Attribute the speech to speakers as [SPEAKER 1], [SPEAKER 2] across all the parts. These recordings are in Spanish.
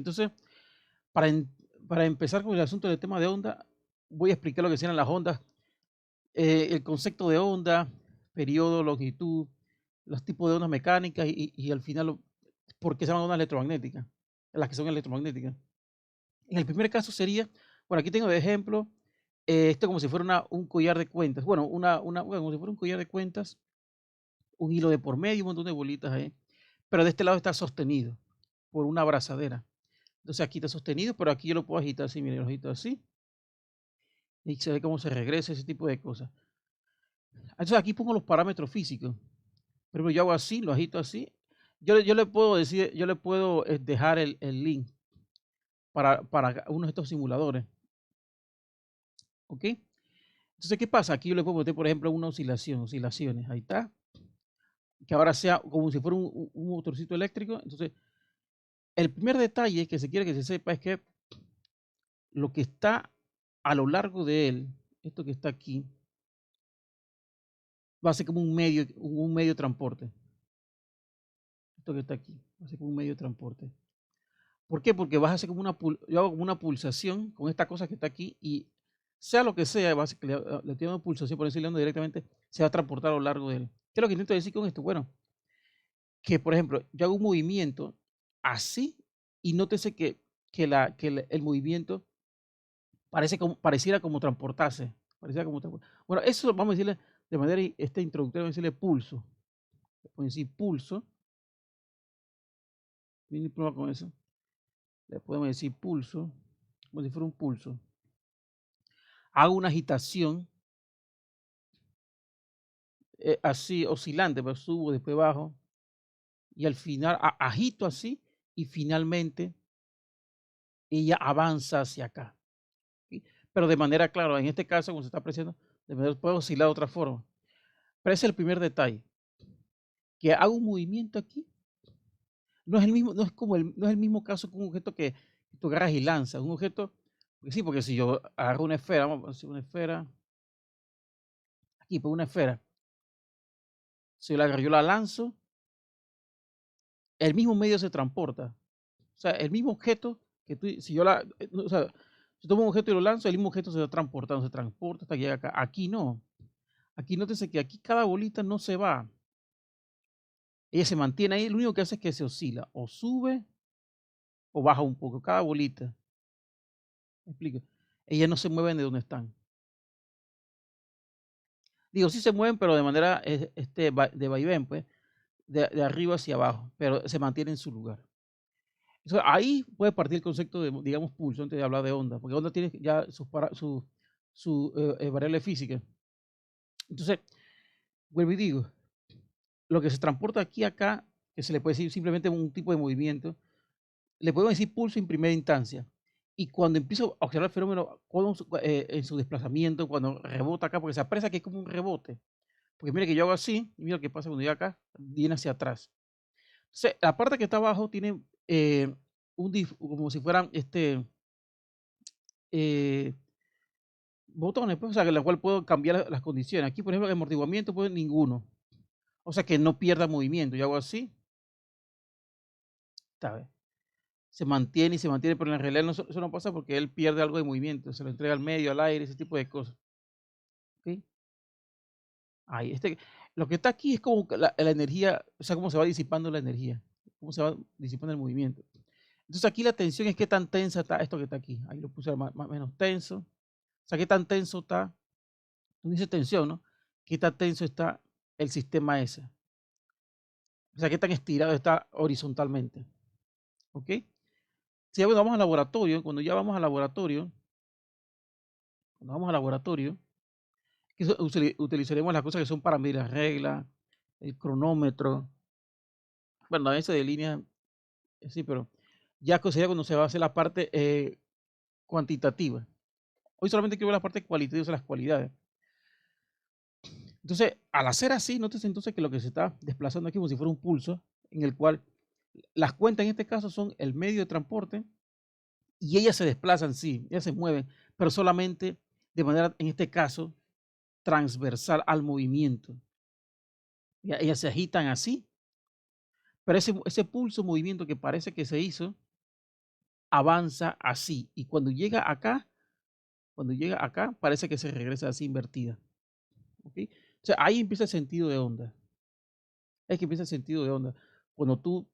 [SPEAKER 1] Entonces, para, en- para empezar con el asunto del tema de onda, voy a explicar lo que sean las ondas, el concepto de onda, periodo, longitud, los tipos de ondas mecánicas y al final por qué se llaman ondas electromagnéticas, las que son electromagnéticas. En el primer caso sería, bueno, aquí tengo de ejemplo, esto como si fuera un collar de cuentas, bueno, bueno, como si fuera un collar de cuentas, un hilo de por medio, un montón de bolitas ahí, pero de este lado está sostenido por una abrazadera. Entonces aquí está sostenido, pero aquí yo lo puedo agitar así, miren, lo agito así, y se ve cómo se regresa, ese tipo de cosas. Entonces aquí pongo los parámetros físicos. Primero yo hago así, lo agito así. Yo le puedo decir, yo le puedo dejar el link para uno de estos simuladores, ¿ok? Entonces, ¿qué pasa? Aquí yo le puedo meter, por ejemplo, una oscilación, oscilaciones, ahí está, que ahora sea como si fuera un motorcito eléctrico. Entonces, el primer detalle que se quiere que se sepa es que lo que está a lo largo de él, esto que está aquí, va a ser como un medio de transporte. Esto que está aquí, va a ser como un medio de transporte. ¿Por qué? Porque vas a hacer como yo hago como una pulsación con esta cosa que está aquí y sea lo que sea, va a ser que le estoy dando pulsación, por decirlo directamente, se va a transportar a lo largo de él. ¿Qué es lo que intento decir con esto? Bueno, que por ejemplo, yo hago un movimiento así y nótese el movimiento pareciera como transportarse. Bueno, eso vamos a decirle de manera introductoria, vamos a decirle pulso. Vamos a decir pulso. No hay problema con eso. Le podemos decir pulso, como si fuera un pulso. Hago una agitación así, oscilante, pero subo, después bajo, y al final agito así, y finalmente ella avanza hacia acá. ¿Sí? Pero de manera clara, en este caso, como se está apreciando, de manera puede oscilar de otra forma. Pero ese es el primer detalle, que hago un movimiento aquí. No es el mismo, no es el mismo caso que un objeto que tú agarras y lanzas. Un objeto, porque sí, porque si yo agarro una esfera, vamos a decir una esfera, aquí, pues una esfera, si yo la agarro, yo la lanzo, el mismo medio se transporta. O sea, el mismo objeto que tú, si yo la, no, o sea, si tomo un objeto y lo lanzo, el mismo objeto se va transportando, se transporta hasta que llega acá. Aquí no. Aquí nótese que aquí cada bolita no se va. Ella se mantiene ahí, lo único que hace es que se oscila, o sube o baja un poco, cada bolita. ¿Me explico? Ellas no se mueven de donde están. Digo, sí se mueven, pero de manera de vaivén, pues, de arriba hacia abajo, pero se mantiene en su lugar. Entonces, ahí puede partir el concepto de, digamos, pulso, antes de hablar de onda, porque onda tiene ya su variable física. Entonces, vuelvo y digo, lo que se transporta aquí acá, que se le puede decir simplemente un tipo de movimiento, le podemos decir pulso en primera instancia. Y cuando empiezo a observar el fenómeno en su desplazamiento, cuando rebota acá, porque se aprecia que es como un rebote. Porque mire que yo hago así, y mira lo que pasa cuando yo acá, viene hacia atrás. Entonces, la parte que está abajo tiene como si fueran eh, botones, pues, o sea, en la cual puedo cambiar las condiciones. Aquí, por ejemplo, el amortiguamiento, pues ninguno. O sea, que no pierda movimiento. Yo hago así, ¿sabes? Se mantiene y se mantiene, pero en realidad eso no pasa porque él pierde algo de movimiento, se lo entrega al medio, al aire, ese tipo de cosas. ¿Ok? Ahí, lo que está aquí es como que la energía, o sea, cómo se va disipando la energía, cómo se va disipando el movimiento. Entonces aquí la tensión es qué tan tensa está esto que está aquí. Ahí lo puse más o menos tenso. O sea, qué tan tenso está, no dice tensión, ¿no? Qué tan tenso está el sistema ese. O sea, qué tan estirado está horizontalmente. ¿Ok? Si ya vamos al laboratorio, cuando vamos al laboratorio, utilizaremos las cosas que son para medir las reglas, el cronómetro, bueno, ese de línea, sí, pero ya sería cuando se va a hacer la parte cuantitativa. Hoy solamente quiero ver la parte cualitativa, o sea, las cualidades. Entonces, al hacer así, nótese entonces que lo que se está desplazando aquí como si fuera un pulso, en el cual las cuentas en este caso son el medio de transporte y ellas se desplazan, sí, ellas se mueven, pero solamente de manera, en este caso, transversal al movimiento. Ellas se agitan así, pero ese pulso movimiento que parece que se hizo, avanza así. Y cuando llega acá, parece que se regresa así invertida. ¿Ok? O sea, ahí empieza el sentido de onda. Es que empieza el sentido de onda. Cuando tú,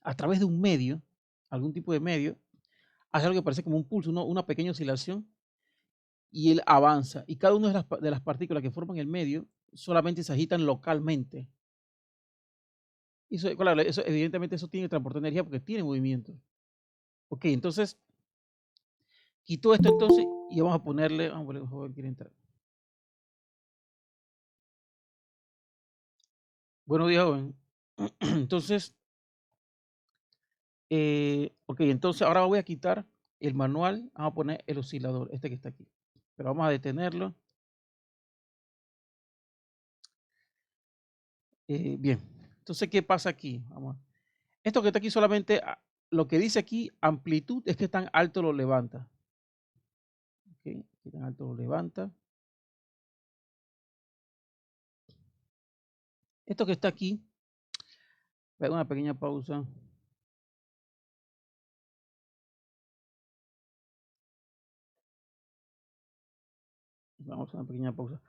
[SPEAKER 1] a través de un medio, algún tipo de medio, hace algo que parece como un pulso, una pequeña oscilación, y él avanza. Y cada una de las partículas que forman el medio solamente se agitan localmente. Y eso, claro, eso, evidentemente eso tiene que transportar energía porque tiene movimiento. Ok, entonces, quito esto entonces y vamos a ponerle, vamos a ver, joven quiere entrar. Buenos días, joven. Entonces, ok, entonces ahora voy a quitar el manual, vamos a poner el oscilador, este que está aquí. Pero vamos a detenerlo. Bien, entonces, ¿qué pasa aquí? Vamos. Esto que está aquí solamente, lo que dice aquí, amplitud, es que tan alto lo levanta. Ok, qué tan alto lo levanta. Esto que está aquí, voy a dar una pequeña pausa. Vamos a una pequeña pausa.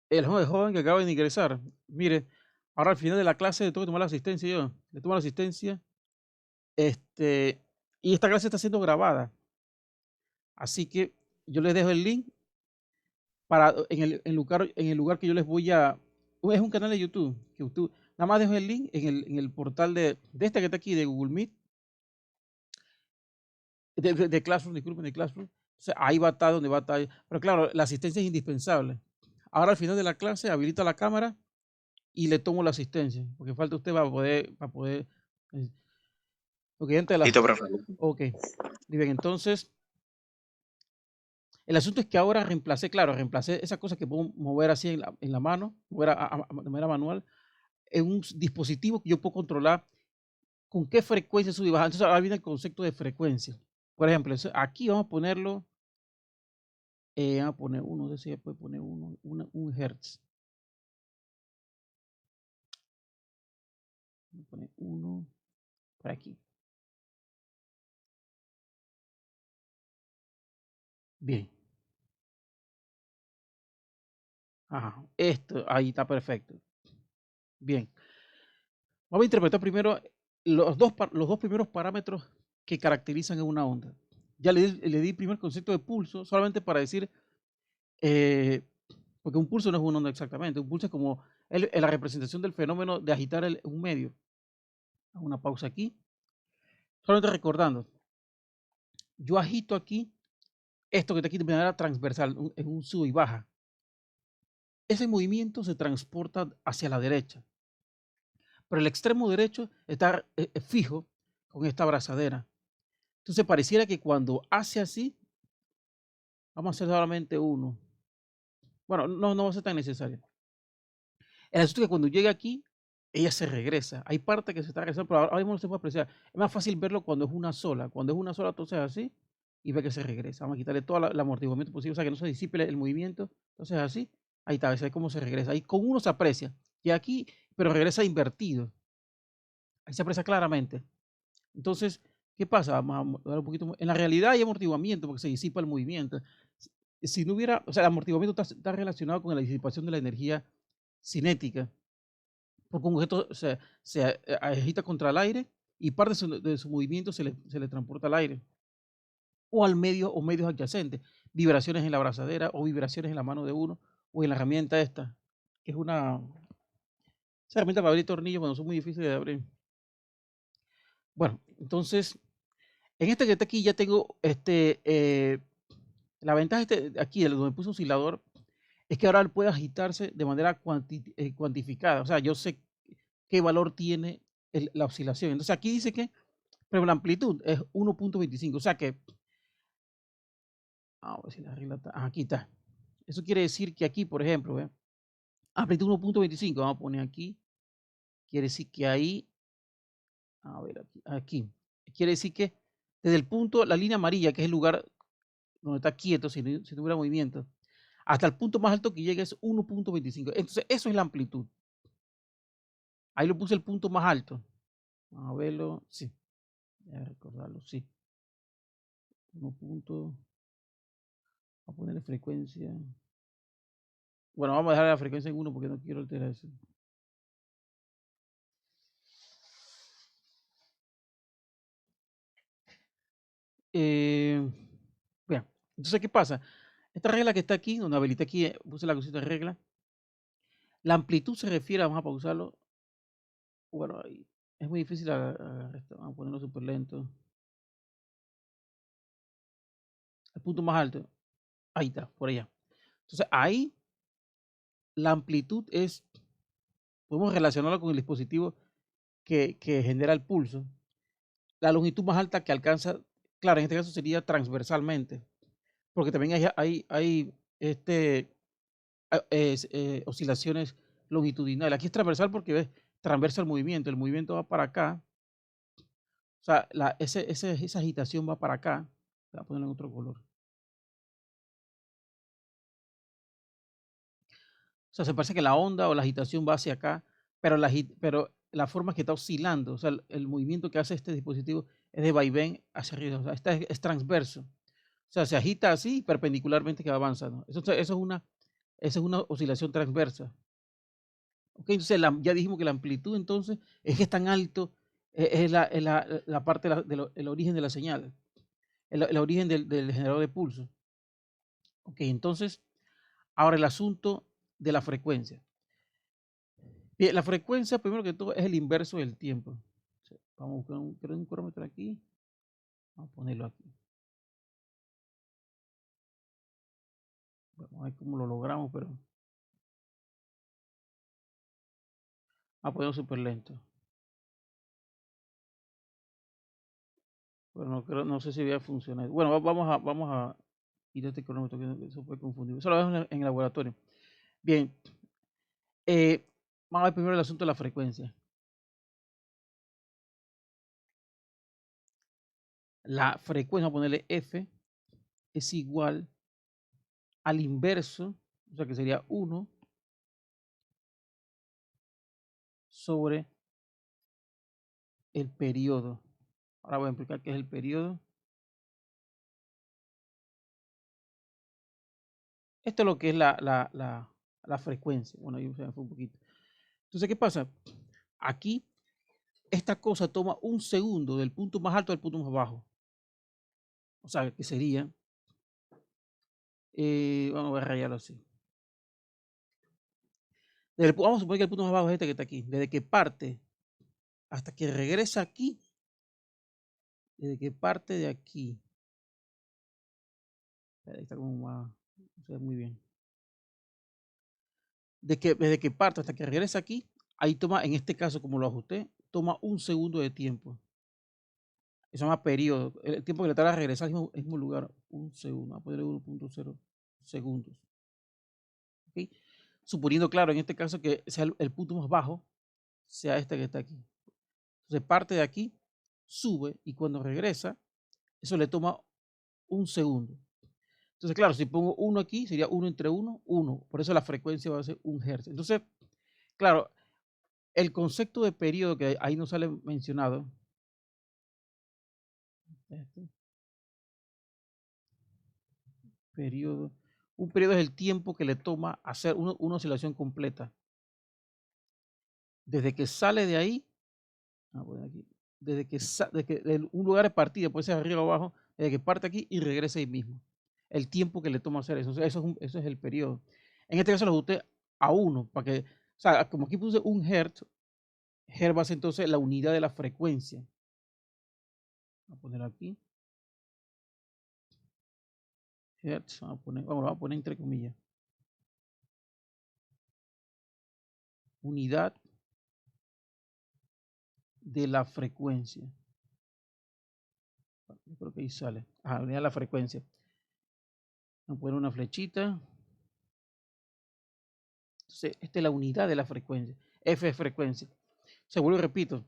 [SPEAKER 1] El joven que acaba de ingresar, mire, ahora al final de la clase le tengo que tomar la asistencia yo. Le tomo la asistencia. Y esta clase está siendo grabada. Así que yo les dejo el link para en el lugar que yo les voy a. Es un canal de YouTube. Que YouTube nada más dejo el link en el portal de este que está aquí, de Google Meet, de Classroom, disculpen, de Classroom. O sea, ahí va a estar donde va a estar. Pero claro, la asistencia es indispensable. Ahora al final de la clase habilita la cámara y le tomo la asistencia, porque falta usted para poder, porque entre las,
[SPEAKER 2] Listo, profe.
[SPEAKER 1] ok, bien, entonces, el asunto es que ahora reemplacé esas cosas que puedo mover así en la mano, mover de manera manual, en un dispositivo que yo puedo controlar con qué frecuencia sube y baja. Entonces ahora viene el concepto de frecuencia. Por ejemplo, aquí vamos a ponerlo, vamos a poner uno, no sé si se puede poner un hertz. Vamos a poner uno por aquí. Bien. Ajá, esto ahí está perfecto. Bien. Vamos a interpretar primero los dos primeros parámetros que caracterizan a una onda. Ya le di primero el concepto de pulso, solamente para decir, eh, porque un pulso no es una onda exactamente, un pulso es como la representación del fenómeno de agitar un medio. Hago una pausa aquí, solamente recordando, yo agito aquí, esto que está aquí de manera transversal, en un sub y baja. Ese movimiento se transporta hacia la derecha, pero el extremo derecho está fijo con esta abrazadera. Entonces pareciera que cuando hace así, vamos a hacer solamente uno. Bueno, no va a ser tan necesario. El asunto es que cuando llega aquí, ella se regresa. Hay parte que se está regresando, pero ahora mismo no se puede apreciar. Es más fácil verlo cuando es una sola. Cuando es una sola, entonces así, y ve que se regresa. Vamos a quitarle todo el amortiguamiento posible, o sea, que no se disipe el movimiento. Entonces así, ahí está, ves cómo se regresa. Ahí con uno se aprecia. Y aquí, pero regresa invertido. Ahí se aprecia claramente. Entonces, ¿qué pasa? Vamos a dar un poquito. En la realidad hay amortiguamiento porque se disipa el movimiento. Si no hubiera, o sea, el amortiguamiento está relacionado con la disipación de la energía cinética, porque un objeto se agita contra el aire y parte de su movimiento se le transporta al aire o al medio o medios adyacentes, vibraciones en la abrazadera o vibraciones en la mano de uno o en la herramienta esta, que es esa herramienta para abrir tornillos cuando son muy difíciles de abrir. Bueno, entonces, en este que está aquí ya tengo la ventaja aquí, de donde puse oscilador, es que ahora él puede agitarse de manera cuantificada. O sea, yo sé qué valor tiene la oscilación. Entonces aquí dice que, pero la amplitud es 1.25. O sea que, a ver si la regla está, aquí está. Eso quiere decir que aquí, por ejemplo, amplitud 1.25, vamos a poner aquí. Quiere decir que ahí, a ver, aquí. Quiere decir que desde el punto, la línea amarilla, que es el lugar donde está quieto, si no hubiera movimiento, hasta el punto más alto que llega es 1.25. Entonces, eso es la amplitud. Ahí lo puse el punto más alto. Vamos a verlo. Sí. a recordarlo, sí. 1 punto, a ponerle frecuencia. Bueno, vamos a dejar la frecuencia en 1 porque no quiero alterar eso. Bien, entonces, ¿qué pasa? Esta regla que está aquí, donde habilité aquí, puse la cosita de regla. La amplitud se refiere, vamos a pausarlo. Bueno, ahí es muy difícil agarrar esto. Vamos a ponerlo súper lento. El punto más alto. Ahí está, por allá. Entonces, ahí la amplitud es, podemos relacionarlo con el dispositivo que genera el pulso. La longitud más alta que alcanza, claro, en este caso sería transversalmente, porque también hay oscilaciones longitudinales. Aquí es transversal porque ves, transversa el movimiento va para acá, o sea, esa agitación va para acá. Voy a ponerlo en otro color. O sea, se parece que la onda o la agitación va hacia acá, pero la forma que está oscilando, o sea, el movimiento que hace este dispositivo es de vaivén hacia arriba, o sea, es transverso. O sea, se agita así perpendicularmente que va avanzando. Esa es una oscilación transversa. ¿Ok? Entonces, ya dijimos que la amplitud entonces es que es tan alto, la parte del origen de la señal, el origen del generador de pulso. Ok, entonces, ahora el asunto de la frecuencia. Bien, la frecuencia, primero que todo, es el inverso del tiempo. Vamos a buscar un cronómetro aquí. Vamos a ponerlo aquí. Vamos a ver cómo lo logramos, pero vamos a ponerlo súper lento. Bueno, no sé si voy a funcionar. Bueno, vamos a quitar este cronómetro, que eso puede confundir. Eso lo vemos en el laboratorio. Bien, vamos a ver primero el asunto de la frecuencia. La frecuencia, vamos a ponerle F, es igual al inverso, o sea que sería 1 sobre el periodo. Ahora voy a explicar qué es el periodo. Esto es lo que es la frecuencia. Bueno, ahí se me fue un poquito. Entonces, ¿qué pasa? Aquí, esta cosa toma un segundo del punto más alto al punto más bajo. O sea, que sería, vamos a rayarlo así. Vamos a suponer que el punto más bajo es este que está aquí. Desde que parte hasta que regresa aquí, desde que parte de aquí. Ahí está como más, no se ve muy bien. Desde que parte hasta que regresa aquí, ahí toma, en este caso, como lo ajusté, toma un segundo de tiempo. Eso se llama periodo. El tiempo que le tarda a regresar al mismo lugar, un segundo. Vamos a ponerle 1.0 segundos. ¿Okay? Suponiendo, claro, en este caso que sea el punto más bajo, sea este que está aquí. Entonces parte de aquí, sube y cuando regresa, eso le toma un segundo. Entonces, claro, si pongo 1 aquí, sería 1 entre 1, 1. Por eso la frecuencia va a ser 1 Hz. Entonces, claro, el concepto de periodo que ahí no sale mencionado. Periodo. Un periodo es el tiempo que le toma hacer una oscilación completa. Desde que sale de ahí, aquí, desde un lugar de partida, puede ser arriba o abajo, desde que parte aquí y regresa ahí mismo. El tiempo que le toma hacer eso. O sea, eso es el periodo. En este caso lo ajusté a 1, para que, o sea, como aquí puse 1 Hz, Hz va a ser entonces la unidad de la frecuencia. Voy a poner aquí. Hertz, vamos a poner entre comillas. Unidad de la frecuencia. Yo creo que ahí sale. Unidad de la frecuencia. Vamos a poner una flechita. Entonces, esta es la unidad de la frecuencia. F es frecuencia. Se vuelvo y repito.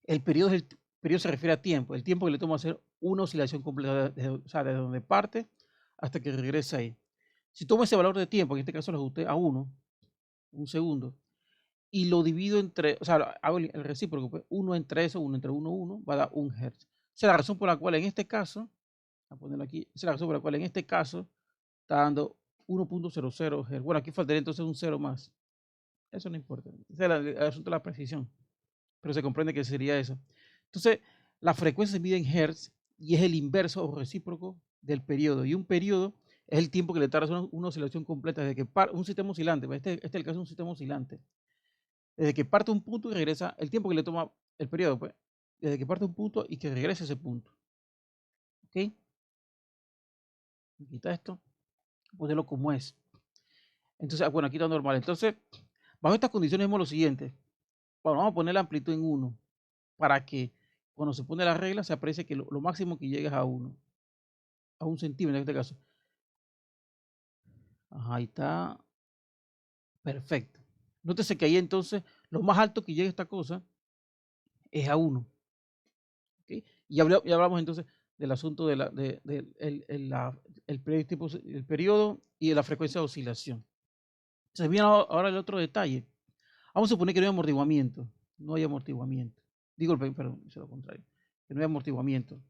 [SPEAKER 1] El periodo se refiere a tiempo. El tiempo que le toma hacer una oscilación completa, o sea, desde donde parte hasta que regresa ahí. Si tomo ese valor de tiempo, en este caso lo ajusté a 1, un segundo, y lo divido entre, o sea, hago el recíproco, pues 1 entre eso, 1 entre 1, 1, va a dar 1 Hz. Esa es la razón por la cual en este caso, a ponerlo aquí, esa es la razón por la cual en este caso está dando 1.00 Hz. Bueno, aquí faltaría entonces un 0 más. Eso no importa. Ese es el asunto de la precisión, pero se comprende que sería eso. Entonces, la frecuencia se mide en Hz y es el inverso o recíproco del periodo. Y un periodo es el tiempo que le tarda una oscilación completa desde que un sistema oscilante. Este es el caso de un sistema oscilante. Desde que parte un punto y regresa, el tiempo que le toma el periodo, pues, desde que parte un punto y que regrese a ese punto. ¿Ok? Quita esto, ponerlo como es. Entonces, bueno, aquí está normal. Entonces, bajo estas condiciones vemos lo siguiente. Bueno, vamos a poner la amplitud en 1 para que cuando se pone la regla se aprecie que lo máximo que llega es a 1, a 1 centímetro en este caso. Ajá, ahí está. Perfecto. Nótese que ahí entonces lo más alto que llega esta cosa es a 1. ¿Okay? Y ya hablamos entonces del asunto de el periodo y de la frecuencia de oscilación. Entonces viene ahora el otro detalle. Vamos a suponer que no hay amortiguamiento. No hay amortiguamiento. Digo, perdón, es lo contrario. Que no hay amortiguamiento.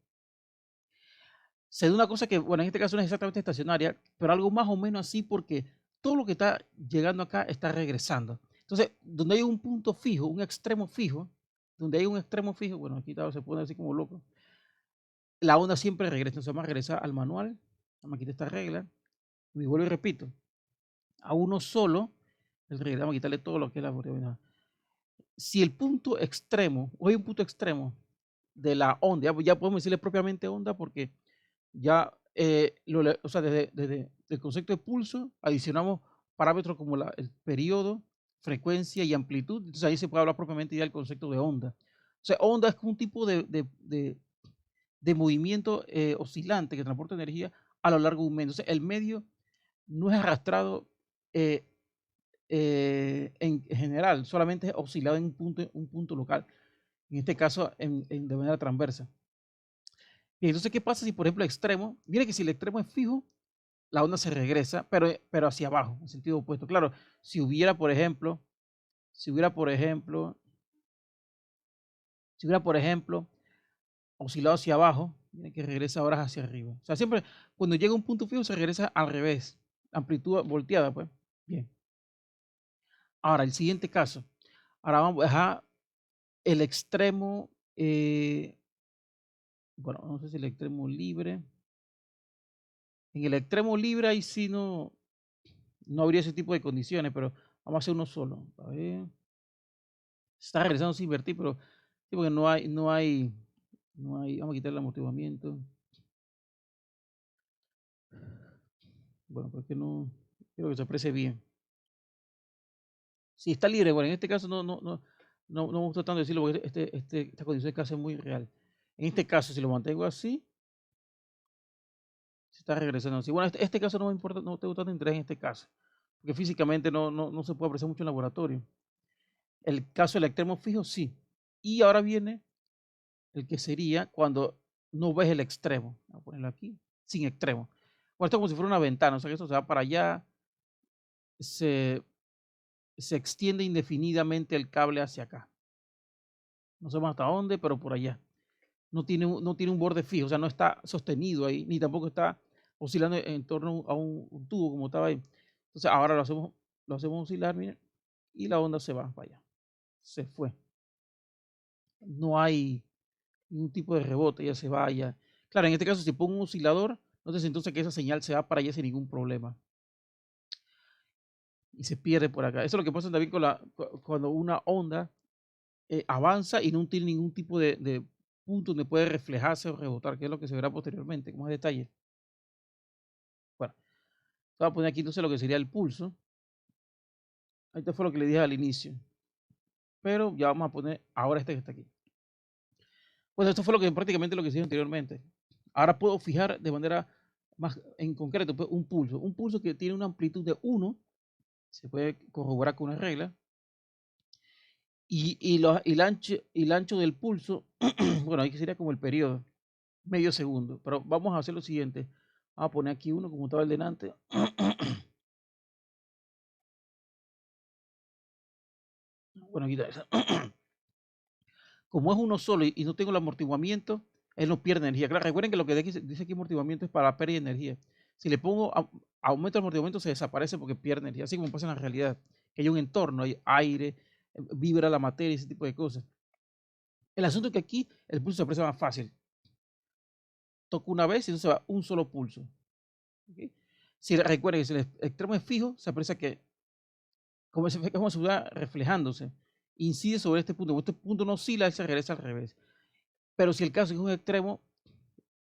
[SPEAKER 1] Se da una cosa que, bueno, en este caso no es exactamente estacionaria, pero algo más o menos así porque todo lo que está llegando acá está regresando. Entonces, donde hay un punto fijo, un extremo fijo, donde hay un extremo fijo, bueno, aquí se pone así como loco, la onda siempre regresa. Entonces vamos a regresar al manual, vamos a quitar esta regla, y vuelvo y repito, a uno solo, vamos a quitarle todo lo que es la variabilidad. Si el punto extremo, o hay un punto extremo de la onda, ya podemos decirle propiamente onda porque ya, o sea, desde el concepto de pulso adicionamos parámetros como el periodo, frecuencia y amplitud. Entonces ahí se puede hablar propiamente ya del concepto de onda. O sea, onda es como un tipo de movimiento oscilante que transporta energía a lo largo de un medio. Entonces el medio no es arrastrado eh, en general, solamente es oscilado en un punto local, en este caso de manera transversa. Y entonces, ¿qué pasa si, por ejemplo, el extremo, mire que si el extremo es fijo, la onda se regresa, pero hacia abajo, en sentido opuesto. Claro, si hubiera, por ejemplo, si hubiera, por ejemplo, si hubiera, por ejemplo, oscilado hacia abajo, mire que regresa ahora hacia arriba. O sea, siempre cuando llega a un punto fijo se regresa al revés, amplitud volteada, pues. Bien. Ahora, el siguiente caso. Ahora vamos a dejar el extremo, bueno, no sé si el extremo libre. En el extremo libre ahí sí no habría ese tipo de condiciones, pero vamos a hacer uno solo. A ver. Está regresando sin invertir, pero sí, porque vamos a quitar el amortiguamiento. Bueno, porque no quiero que se aprecie bien. Si está libre, bueno, en este caso no me gusta tanto decirlo porque esta condición es casi muy real. En este caso, si lo mantengo así, se está regresando así. Bueno, este caso no me importa, no tengo tanto interés en este caso, porque físicamente no se puede apreciar mucho en laboratorio. El caso del extremo fijo, sí. Y ahora viene el que sería cuando no ves el extremo. Voy a ponerlo aquí, sin extremo. Bueno, esto es como si fuera una ventana, o sea que esto se va para allá, se, se extiende indefinidamente el cable hacia acá. No sabemos hasta dónde, pero por allá. No tiene un borde fijo, o sea, no está sostenido ahí, ni tampoco está oscilando en torno a un tubo como estaba ahí. Entonces ahora lo hacemos oscilar, miren, y la onda se va para allá. Se fue. No hay ningún tipo de rebote, ya se vaya. Claro, en este caso, si pongo un oscilador, entonces que esa señal se va para allá sin ningún problema. Y se pierde por acá. Eso es lo que pasa también cuando una onda avanza y no tiene ningún tipo de punto donde puede reflejarse o rebotar, que es lo que se verá posteriormente, con más detalle. Bueno, voy a poner aquí entonces lo que sería el pulso. Esto fue lo que le dije al inicio. Pero ya vamos a poner ahora este que está aquí. Bueno, esto fue prácticamente lo que se hizo anteriormente. Ahora puedo fijar de manera más en concreto pues, un pulso. Un pulso que tiene una amplitud de 1, se puede corroborar con una regla. Y el ancho del pulso, bueno, ahí sería como el periodo, medio segundo. Pero vamos a hacer lo siguiente. Vamos a poner aquí uno como estaba el delante. Bueno, quita eso. Como es uno solo y no tengo el amortiguamiento, él no pierde energía. Claro, recuerden que lo que dice aquí amortiguamiento es para pérdida de energía. Si le pongo aumento de amortiguamiento, se desaparece porque pierde energía, así como pasa en la realidad, que hay un entorno, hay aire, vibra la materia, ese tipo de cosas. El asunto es que aquí el pulso se aprecia más fácil. Toco una vez y entonces va un solo pulso. ¿Okay? Si recuerden que si el extremo es fijo, se aprecia que como se va reflejándose, incide sobre este punto. Este punto no oscila, él se regresa al revés. Pero si el caso es un extremo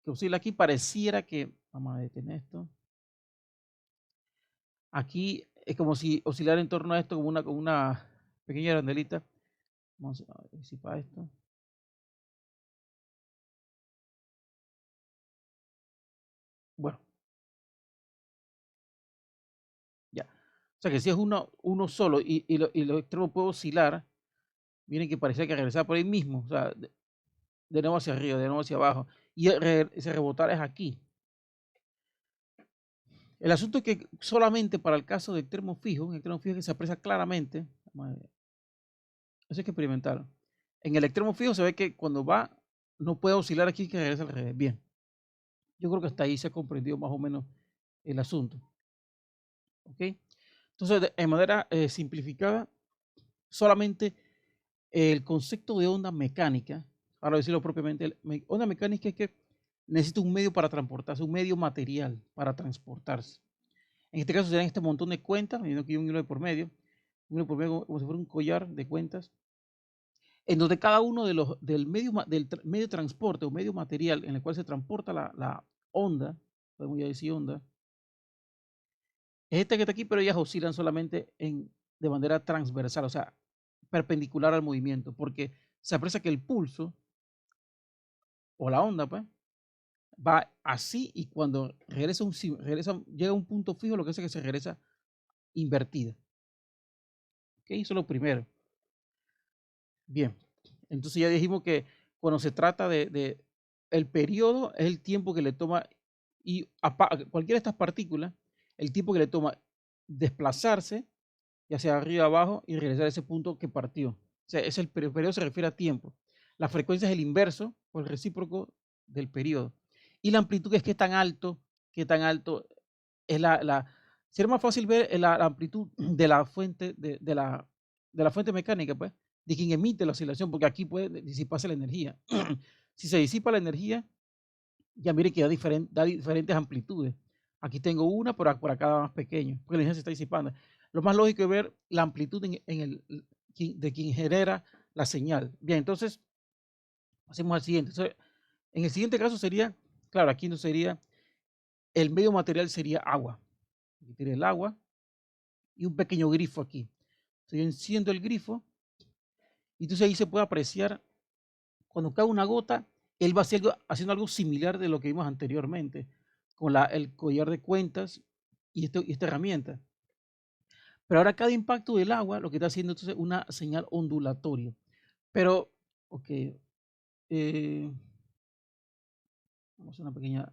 [SPEAKER 1] que oscila aquí, pareciera que, vamos a detener esto, aquí es como si oscilara en torno a esto como una pequeña arandelita. Vamos a ver si para esto. Bueno, ya. O sea que si es uno solo y los extremos pueden oscilar, miren que parecía que regresaba por ahí mismo, o sea, de nuevo hacia arriba, de nuevo hacia abajo, y ese rebotar es aquí. El asunto es que solamente para el caso de extremo fijo, un extremo fijo que se aprecia claramente, eso hay que experimentar. En el extremo fijo se ve que cuando va, no puede oscilar aquí que regresa al revés. Bien, yo creo que hasta ahí se ha comprendido más o menos el asunto. ¿Ok? Entonces, en manera simplificada, solamente el concepto de onda mecánica, para decirlo propiamente, onda mecánica es que necesita un medio para transportarse, un medio material para transportarse. En este caso serán este montón de cuentas, me imagino que hay un hilo de por medio, como si fuera un collar de cuentas, en donde cada uno de los, del medio de transporte o medio material en el cual se transporta la onda, podemos ya decir onda, es este que está aquí, pero ellas oscilan solamente de manera transversal, o sea, perpendicular al movimiento, porque se aprecia que el pulso o la onda, pues, va así y cuando llega a un punto fijo, lo que hace es que se regresa invertida. ¿Ok? Eso es lo primero. Bien, entonces ya dijimos que cuando se trata el periodo es el tiempo que le toma y a cualquiera de estas partículas, el tiempo que le toma desplazarse, ya sea arriba abajo y regresar a ese punto que partió. O sea, el periodo se refiere a tiempo. La frecuencia es el inverso o el recíproco del periodo. Y la amplitud es qué tan alto es sería más fácil ver la amplitud de la fuente de la fuente mecánica, pues, de quien emite la oscilación, porque aquí puede disiparse la energía. Si se disipa la energía, ya mire que da diferentes amplitudes. Aquí tengo una, por acá más pequeño, porque la energía se está disipando. Lo más lógico es ver la amplitud de quien genera la señal. Bien, entonces, hacemos al siguiente. Entonces, en el siguiente caso sería, claro, aquí no sería, el medio material sería agua. Aquí tiene el agua y un pequeño grifo aquí. Entonces, yo enciendo el grifo y entonces ahí se puede apreciar cuando cae una gota, él va haciendo algo similar de lo que vimos anteriormente con el collar de cuentas y esta herramienta. Pero ahora cada impacto del agua lo que está haciendo entonces una señal ondulatoria. Pero, ok, vamos a hacer una pequeña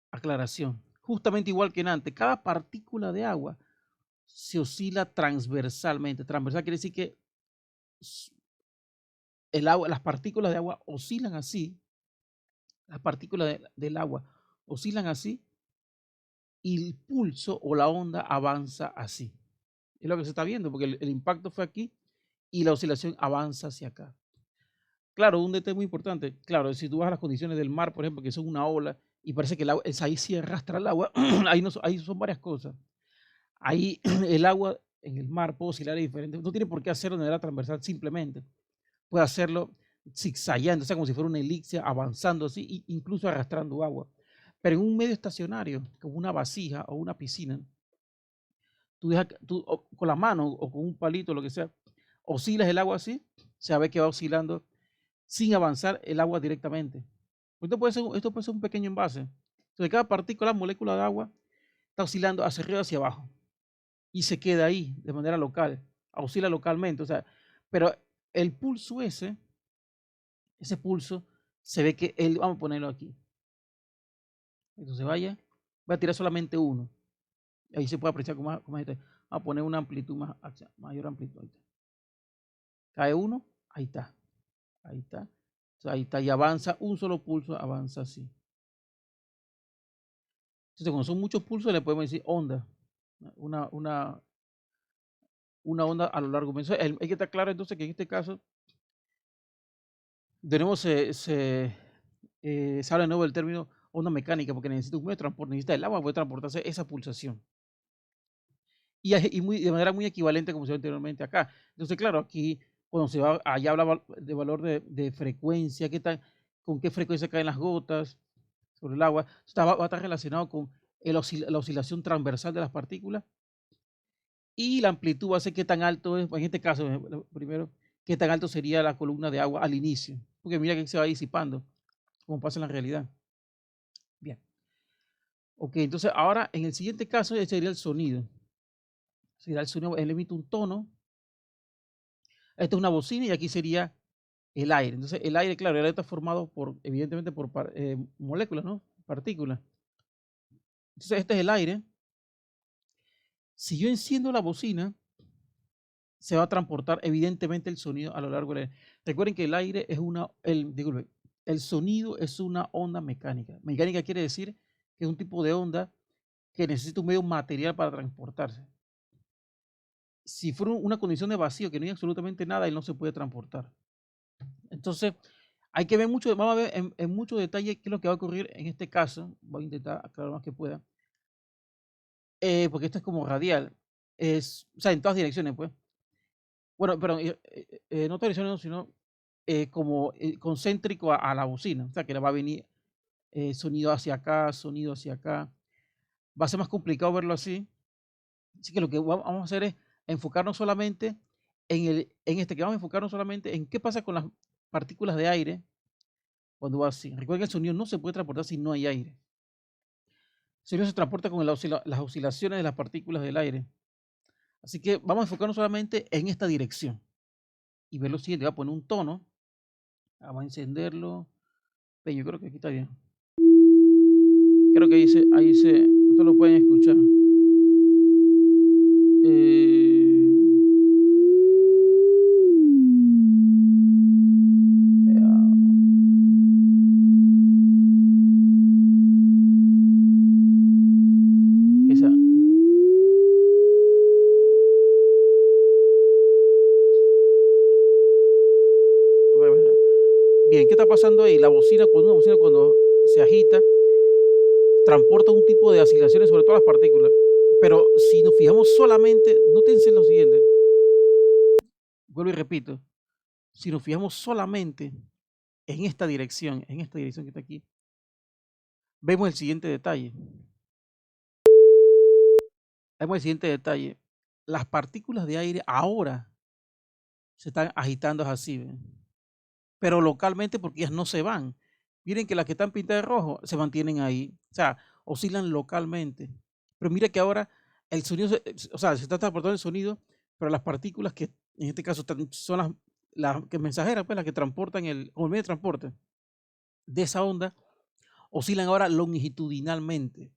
[SPEAKER 1] aclaración. Justamente igual que en antes, cada partícula de agua se oscila transversalmente. Transversal quiere decir que las partículas de agua oscilan así, las partículas del agua oscilan así y el pulso o la onda avanza así. Es lo que se está viendo, porque el impacto fue aquí y la oscilación avanza hacia acá. Claro, un detalle muy importante, claro, si tú vas a las condiciones del mar, por ejemplo, que son una ola y parece que el agua, ahí sí arrastra el agua, ahí, no, ahí son varias cosas. Ahí el agua en el mar puede oscilar diferente, no tiene por qué hacerlo de manera transversal simplemente, puede hacerlo zigzagueando, o sea, como si fuera una elixir, avanzando así, incluso arrastrando agua. Pero en un medio estacionario, como una vasija o una piscina, tú con la mano o con un palito, lo que sea, oscilas el agua así, se ve que va oscilando sin avanzar el agua directamente. Esto puede ser un pequeño envase. Entonces, cada partícula, molécula de agua, está oscilando hacia arriba y hacia abajo y se queda ahí de manera local, oscila localmente. O sea, pero el pulso ese pulso, se ve que él, vamos a ponerlo aquí. Entonces va a tirar solamente uno. Ahí se puede apreciar cómo es este. Vamos a poner una amplitud mayor amplitud. cae uno, ahí está, ahí está. Entonces, ahí está, y avanza un solo pulso, avanza así. Entonces, cuando son muchos pulsos, le podemos decir onda, una, una, una onda a lo largo. Entonces, hay que estar claro entonces que en este caso tenemos, se habla de nuevo del término onda mecánica, porque necesita un medio de transporte, necesita el agua para poder transportarse esa pulsación. Y de manera muy equivalente como se ve anteriormente acá. Entonces, claro, aquí cuando se va, allá hablaba de valor de frecuencia, con qué frecuencia caen las gotas sobre el agua. Va a estar relacionado con la oscilación transversal de las partículas y la amplitud va a ser qué tan alto es, en este caso, primero, qué tan alto sería la columna de agua al inicio. Porque mira que se va disipando, como pasa en la realidad. Bien. Ok, entonces ahora en el siguiente caso sería el sonido. Sería el sonido, él emite un tono. Esta es una bocina y aquí sería el aire. Entonces el aire, claro, el aire está formado por, evidentemente, por moléculas, ¿no? Partículas. Entonces este es el aire. Si yo enciendo la bocina, se va a transportar evidentemente el sonido a lo largo del aire. Recuerden que el aire es disculpe, el sonido es una onda mecánica. Mecánica quiere decir que es un tipo de onda que necesita un medio material para transportarse. Si fuera una condición de vacío, que no hay absolutamente nada, él no se puede transportar. Entonces, hay que ver mucho, vamos a ver en mucho detalle qué es lo que va a ocurrir en este caso. Voy a intentar aclarar lo más que pueda. Porque esto es como radial. O sea, en todas direcciones, pues. Bueno, perdón, no todas direcciones, sino como concéntrico a la bocina. O sea, que le va a venir sonido hacia acá, sonido hacia acá. Va a ser más complicado verlo así. Así que lo que vamos a hacer es enfocarnos solamente que vamos a enfocarnos solamente en qué pasa con las partículas de aire cuando va así. Recuerden que el sonido no se puede transportar si no hay aire. El sonido se transporta con las oscilaciones de las partículas del aire. Así que vamos a enfocarnos solamente en esta dirección y ver lo siguiente. Voy a poner un tono. Vamos a encenderlo. Yo creo que aquí está bien. Creo que ustedes lo pueden escuchar. Bien, ¿qué está pasando ahí? Una bocina cuando se agita, transporta un tipo de oscilaciones sobre todas las partículas. Pero si nos fijamos solamente, nótense lo siguiente, vuelvo y repito, si nos fijamos solamente en esta dirección que está aquí, vemos el siguiente detalle. Vemos el siguiente detalle. Las partículas de aire ahora se están agitando así, ¿ven? Pero localmente porque ellas no se van. Miren que las que están pintadas de rojo se mantienen ahí, o sea, oscilan localmente. Pero mira que ahora el sonido, o sea, se está transportando el sonido, pero las partículas que en este caso son las que mensajeras, pues las que transportan como el medio de transporte de esa onda, oscilan ahora longitudinalmente.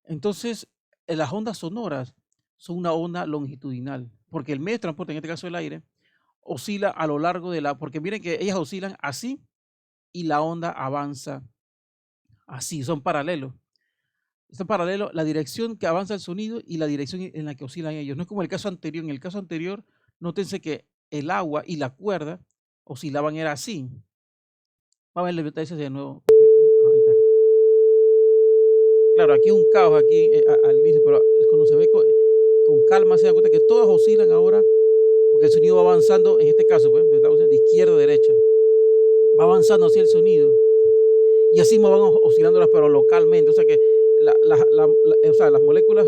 [SPEAKER 1] Entonces, las ondas sonoras son una onda longitudinal, porque el medio de transporte, en este caso el aire, oscila a lo largo porque miren que ellas oscilan así y la onda avanza así, son paralelos. Está paralelo la dirección que avanza el sonido y la dirección en la que oscilan ellos. No es como el caso anterior. En el caso anterior, nótense que el agua y la cuerda oscilaban, era así. Vamos a ver los detalles de nuevo. Ahí está. Claro, aquí es un caos aquí al inicio, pero cuando se ve con calma se dan cuenta que todas oscilan ahora porque el sonido va avanzando, en este caso, pues, de izquierda a derecha. Va avanzando hacia el sonido y así van oscilándolas, pero localmente. O sea que las moléculas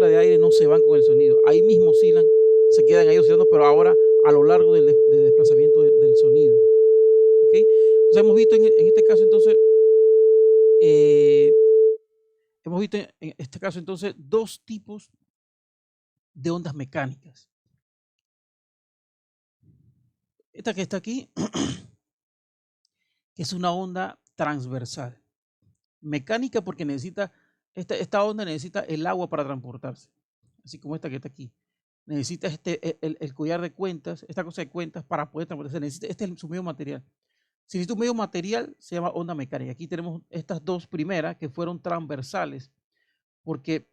[SPEAKER 1] de aire no se van con el sonido. Ahí mismo oscilan, se quedan ahí oscilando, pero ahora a lo largo del desplazamiento del sonido. ¿Okay? Entonces hemos visto en este caso entonces, dos tipos de ondas mecánicas. Esta que está aquí, que es una onda transversal. Mecánica porque esta onda necesita el agua para transportarse, así como esta que está aquí. necesitas el collar de cuentas, esta cosa de cuentas para poder transportarse. Este es su medio material. Si necesita un medio material, se llama onda mecánica. Aquí tenemos estas dos primeras que fueron transversales, porque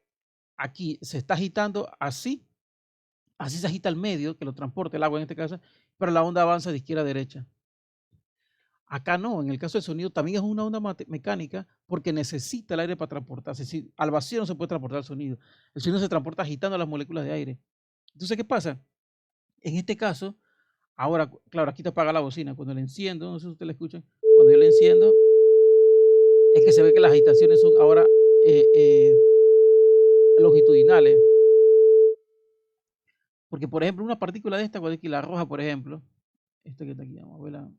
[SPEAKER 1] aquí se está agitando así, así se agita el medio, que lo transporta el agua en este caso, pero la onda avanza de izquierda a derecha. Acá no, en el caso del sonido también es una onda mecánica porque necesita el aire para transportarse. Si al vacío no se puede transportar el sonido se transporta agitando las moléculas de aire. Entonces, ¿qué pasa? En este caso, ahora, claro, aquí te apaga la bocina. Cuando la enciendo, no sé si ustedes la escuchan, cuando yo la enciendo, es que se ve que las agitaciones son ahora longitudinales. Porque, por ejemplo, una partícula de esta, cuando aquí la roja, por ejemplo, esta que está aquí, vamos a verla.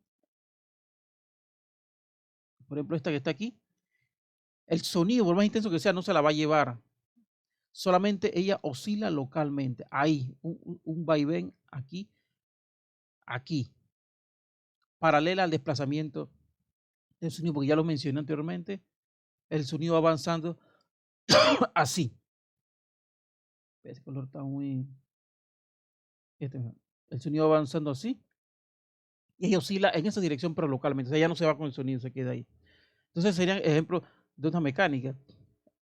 [SPEAKER 1] Por ejemplo, esta que está aquí, el sonido, por más intenso que sea, no se la va a llevar. Solamente ella oscila localmente. Ahí, un vaivén aquí, aquí, paralela al desplazamiento del sonido, porque ya lo mencioné anteriormente, el sonido va avanzando así. Ese color está muy... el sonido va avanzando así y ella oscila en esa dirección, pero localmente. O sea, ya no se va con el sonido, se queda ahí. Entonces serían ejemplos de ondas mecánicas.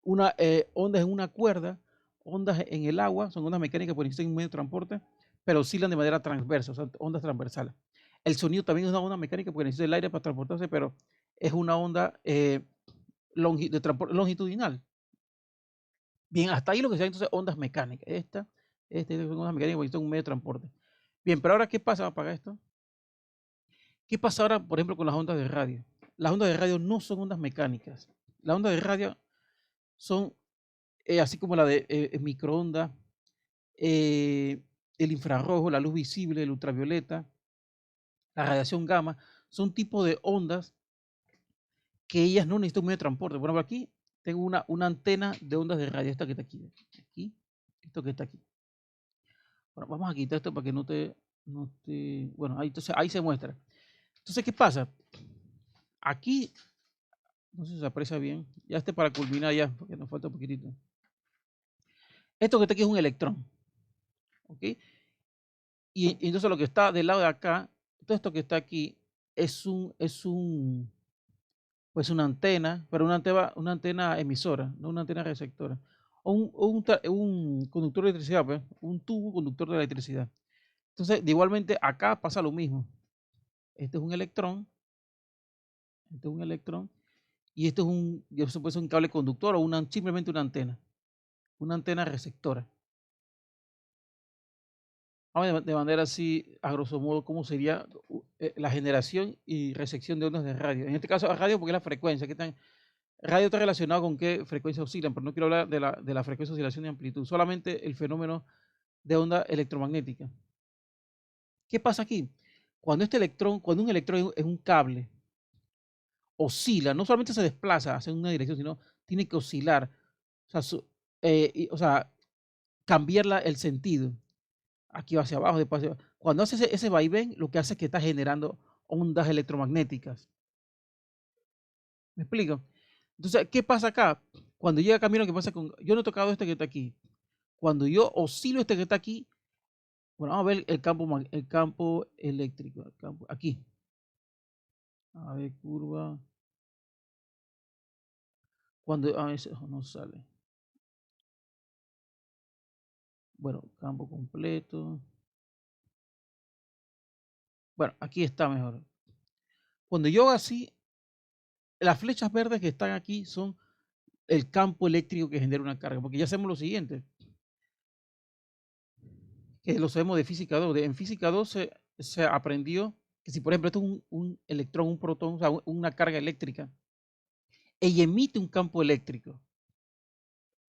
[SPEAKER 1] Ondas en una cuerda, ondas en el agua, son ondas mecánicas porque necesitan un medio de transporte, pero oscilan de manera transversa, o sea, ondas transversales. El sonido también es una onda mecánica porque necesita el aire para transportarse, pero es una onda longitudinal. Bien, hasta ahí lo que se llama entonces ondas mecánicas. Estas son ondas mecánicas porque necesitan un medio de transporte. Bien, pero ahora, ¿qué pasa? Apaga esto. ¿Qué pasa ahora, por ejemplo, con las ondas de radio? Las ondas de radio no son ondas mecánicas. Las ondas de radio son, así como la de microondas, el infrarrojo, la luz visible, el ultravioleta, la radiación gamma, son tipos de ondas que ellas no necesitan un medio de transporte. Bueno, aquí tengo una antena de ondas de radio, esta que está aquí, esto que está aquí. Bueno, vamos a quitar esto para que bueno, ahí, entonces, ahí se muestra. Entonces, ¿qué pasa? Aquí, no sé si se aprecia bien, ya para culminar ya, porque nos falta un poquitito. Esto que está aquí es un electrón, ¿ok? Y entonces lo que está del lado de acá, todo esto que está aquí pues una antena, pero una antena emisora, no una antena receptora. Un conductor de electricidad, pues, un tubo conductor de electricidad. Entonces, igualmente acá pasa lo mismo. Este es un electrón, y esto puede ser un cable conductor o simplemente una antena receptora. Vamos de manera así, a grosso modo, cómo sería la generación y recepción de ondas de radio. En este caso, radio porque es la frecuencia. Radio está relacionado con qué frecuencia oscilan, pero no quiero hablar de la frecuencia de oscilación y amplitud, solamente el fenómeno de onda electromagnética. ¿Qué pasa aquí? Cuando un electrón es un cable, oscila, no solamente se desplaza hacia una dirección, sino tiene que oscilar, o sea cambiar el sentido. Aquí va hacia abajo, después hacia abajo. Cuando hace ese vaivén, lo que hace es que está generando ondas electromagnéticas. ¿Me explico? Entonces, ¿qué pasa acá? Cuando llega camino, ¿qué pasa yo no he tocado este que está aquí? Cuando yo oscilo este que está aquí, bueno, vamos a ver el campo eléctrico, aquí. A ver, curva. Cuando, a veces no sale. Bueno, campo completo. Bueno, aquí está mejor. Cuando yo hago así, las flechas verdes que están aquí son el campo eléctrico que genera una carga, porque ya hacemos lo siguiente, que lo sabemos de física 2. En física 2 se aprendió que si, por ejemplo, esto es un electrón, un protón, o sea, una carga eléctrica, ella emite un campo eléctrico.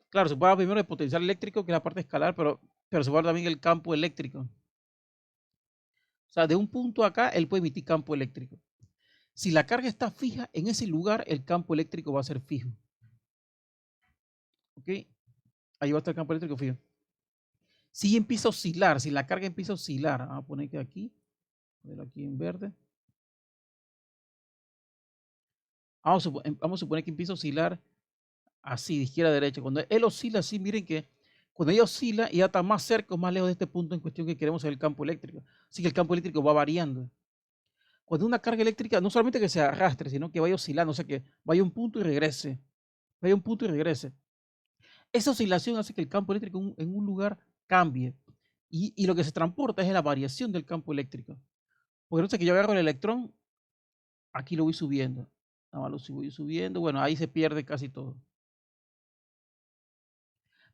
[SPEAKER 1] Claro, se puede hablar primero de potencial eléctrico, que es la parte escalar, pero se puede hablar también del campo eléctrico. O sea, de un punto acá, él puede emitir campo eléctrico. Si la carga está fija, en ese lugar el campo eléctrico va a ser fijo. ¿Ok? Ahí va a estar el campo eléctrico fijo. Si empieza a oscilar, si la carga empieza a oscilar, vamos a poner que aquí, ponerlo aquí en verde. Vamos a suponer que empieza a oscilar así, de izquierda a derecha. Cuando él oscila así, miren que Cuando ella oscila, ella está más cerca o más lejos de este punto en cuestión que queremos en el campo eléctrico. Así que el campo eléctrico va variando. Cuando una carga eléctrica, no solamente que se arrastre, sino que vaya oscilando, o sea, que vaya a un punto y regrese, vaya a un punto y regrese. Esa oscilación hace que el campo eléctrico en un lugar cambie. Y lo que se transporta es la variación del campo eléctrico. Porque no sé que yo agarro el electrón, aquí lo voy subiendo. Nada más lo voy subiendo, bueno, ahí se pierde casi todo.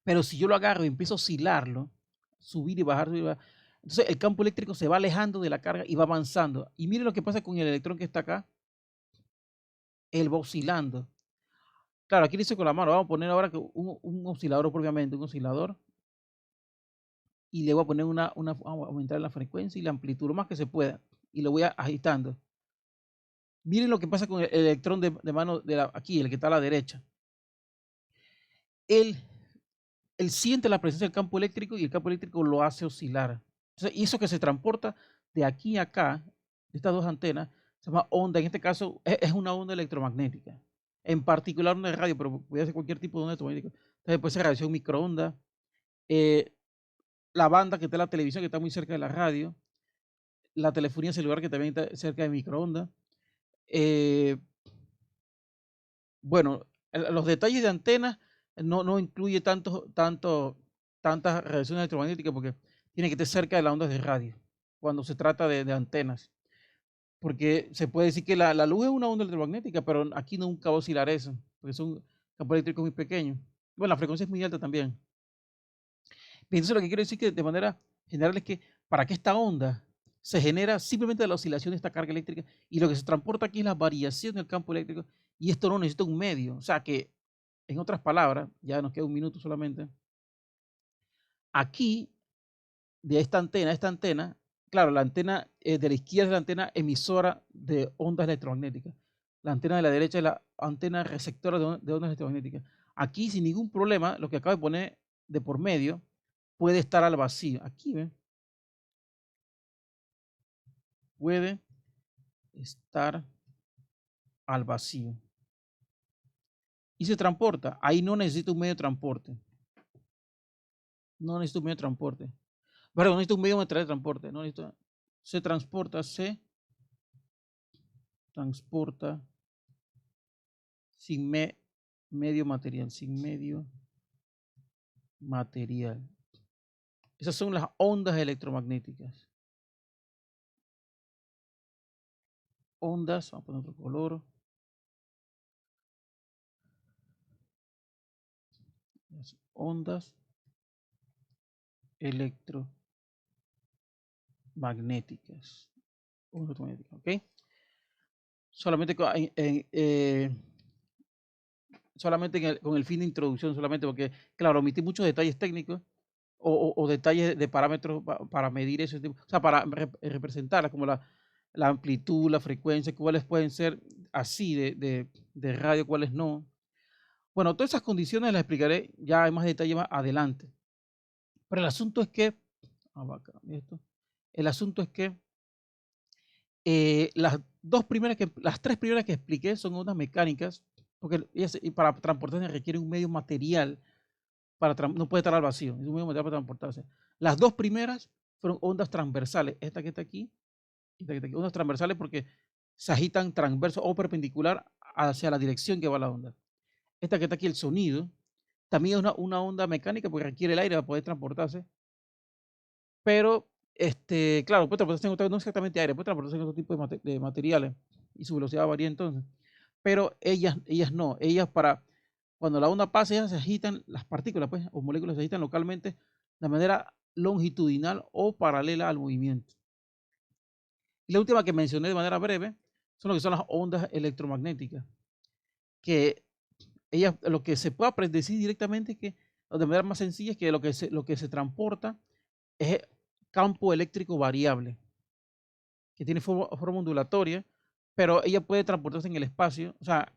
[SPEAKER 1] Pero si yo lo agarro y empiezo a oscilarlo, subir y bajar, entonces el campo eléctrico se va alejando de la carga y va avanzando. Y miren lo que pasa con el electrón que está acá. Él va oscilando. Claro, aquí dice con la mano, vamos a poner ahora que un oscilador propiamente, un oscilador. Y le voy a poner vamos a aumentar la frecuencia y la amplitud lo más que se pueda. Y lo voy agitando. Miren lo que pasa con el electrón de mano aquí, el que está a la derecha. Él siente la presencia del campo eléctrico y el campo eléctrico lo hace oscilar. Entonces, y eso que se transporta de aquí a acá, de estas dos antenas, se llama onda. En este caso, es una onda electromagnética. En particular una de radio, pero puede ser cualquier tipo de onda electromagnética. Entonces, puede ser radiación microondas, la banda que está en la televisión, que está muy cerca de la radio, la telefonía celular, que también está cerca de microondas. Bueno, los detalles de antenas no incluye tantas radiaciones electromagnéticas porque tiene que estar cerca de las ondas de radio cuando se trata de antenas. Porque se puede decir que la luz es una onda electromagnética, pero aquí nunca va a oscilar eso, porque son campos eléctricos muy pequeños. Bueno, la frecuencia es muy alta también. Entonces lo que quiero decir que de manera general es que para que esta onda se genera simplemente de la oscilación de esta carga eléctrica y lo que se transporta aquí es la variación del campo eléctrico y esto no necesita un medio. O sea que, en otras palabras, ya nos queda un minuto solamente, aquí de esta antena, claro, la antena de la izquierda es la antena emisora de ondas electromagnéticas. La antena de la derecha es la antena receptora de ondas electromagnéticas. Aquí sin ningún problema, lo que acabo de poner de por medio puede estar al vacío. Aquí, ¿ven? Puede estar al vacío. Y se transporta. Ahí no necesita un medio de transporte. No necesita un medio de transporte. Perdón, no necesita un medio de transporte. No necesita, se transporta sin medio material. Sin medio material. Esas son las ondas electromagnéticas. Ondas, vamos a poner otro color. Las ondas electromagnéticas. Ondas electromagnéticas, ¿ok? Solamente con el fin de introducción, solamente porque, claro, omití muchos detalles técnicos o detalles de parámetros para medir ese tipo, o sea, para representarlas, como la amplitud, la frecuencia, cuáles pueden ser así de radio, cuáles no. Bueno, todas esas condiciones las explicaré ya en más detalle más adelante. Pero el asunto es que, el asunto es que las tres primeras que expliqué son ondas mecánicas, porque para transportarse requiere un medio material, no puede estar al vacío, es un medio material para transportarse. Las dos primeras fueron ondas transversales, esta que está aquí, esta que está aquí, ondas transversales porque se agitan transverso o perpendicular hacia la dirección que va la onda. Esta que está aquí, el sonido, también es una onda mecánica porque requiere el aire para poder transportarse, pero claro, puede transportarse no exactamente aire, puede transportarse en otro tipo de materiales y su velocidad varía entonces. Pero ellas no, cuando la onda pasa, ellas se agitan, las partículas pues, o moléculas se agitan localmente de manera longitudinal o paralela al movimiento. Y la última que mencioné de manera breve son lo que son las ondas electromagnéticas, que ellas, lo que se puede predecir directamente es que, de manera más sencilla, es que lo que se transporta es campo eléctrico variable, que tiene forma ondulatoria, pero ella puede transportarse en el espacio, o sea,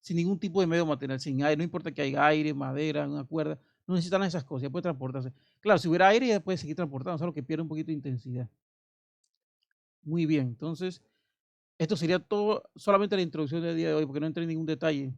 [SPEAKER 1] sin ningún tipo de medio material, sin aire, no importa que haya aire, madera, una cuerda, no necesitan esas cosas, ella puede transportarse. Claro, si hubiera aire, ella puede seguir transportando, solo que pierde un poquito de intensidad. Muy bien, entonces, esto sería todo, solamente la introducción del día de hoy, porque no entré en ningún detalle.